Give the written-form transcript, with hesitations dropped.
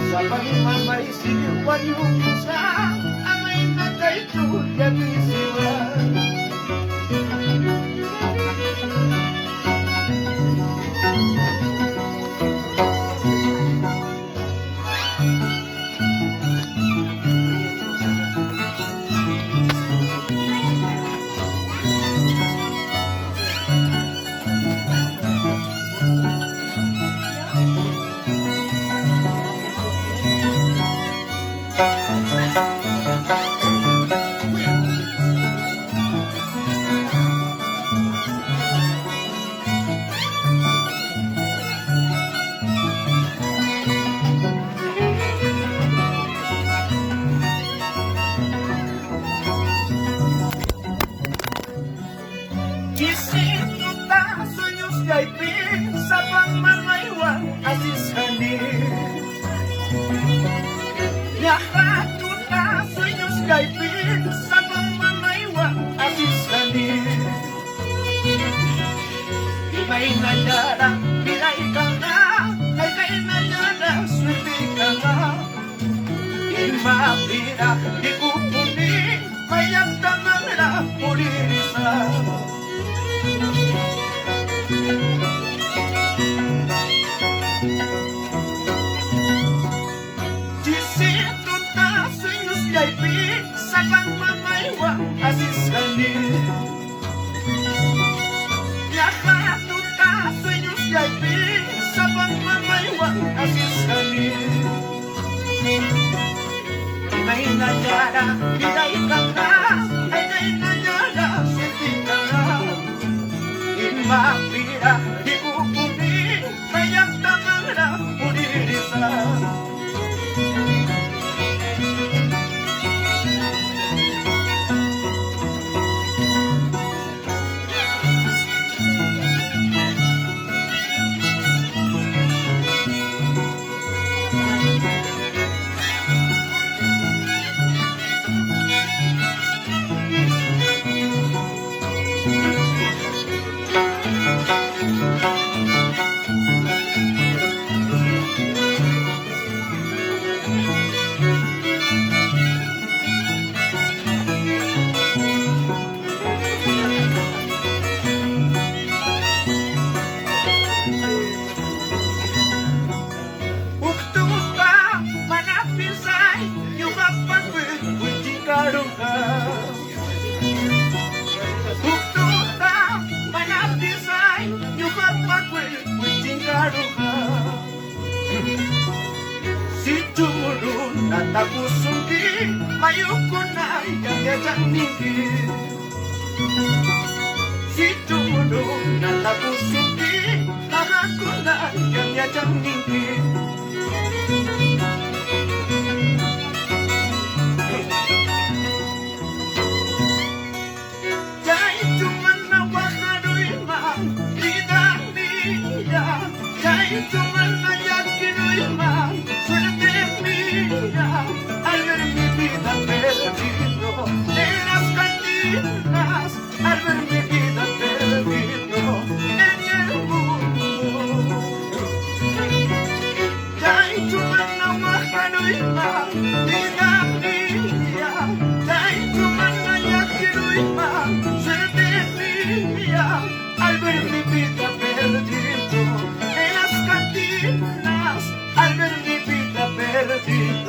Sa pagmamaisiwan yung isa, amay na kay Julia Visiwan. Isipin ta sunyos gaipin sa pagmamaywang asisanin. Yahato ta sunyos gaipin sa pagmamaywang asisanin. Imay nanyara, bilay ka nga, ay kay nanyara, swerte ka nga. Imapira, di kukunin, mayag tangang na pulirisa. Jisito ta sunyos gaipin sa pagmamaywang asisanin. Yahato ta sunyos gaipin sa pagmamaywang asisanin. May nanyara, bilay ka nga, ay kay nanyara, swerte ka nga. Imapira, di kukunin, mayag tangang na pulirisa. Si turun at ako sundi, mayuko na iyang ninggi. Si turun at ako sundi, ako na iyang ninggi. Jai cuman nawak aduy mang, lidang niya. Jai cuman nayakin uy mang, suerte mía. Al ver mi vida perdido en las cantinas, al ver mi vida perdido en el mundo. Jai cuman nawak aduy mang, lidang niya. Jai cuman nayakin uy mang, suerte mía. Al ver mi vida perdido en las cantinas, al ver mi vida perdida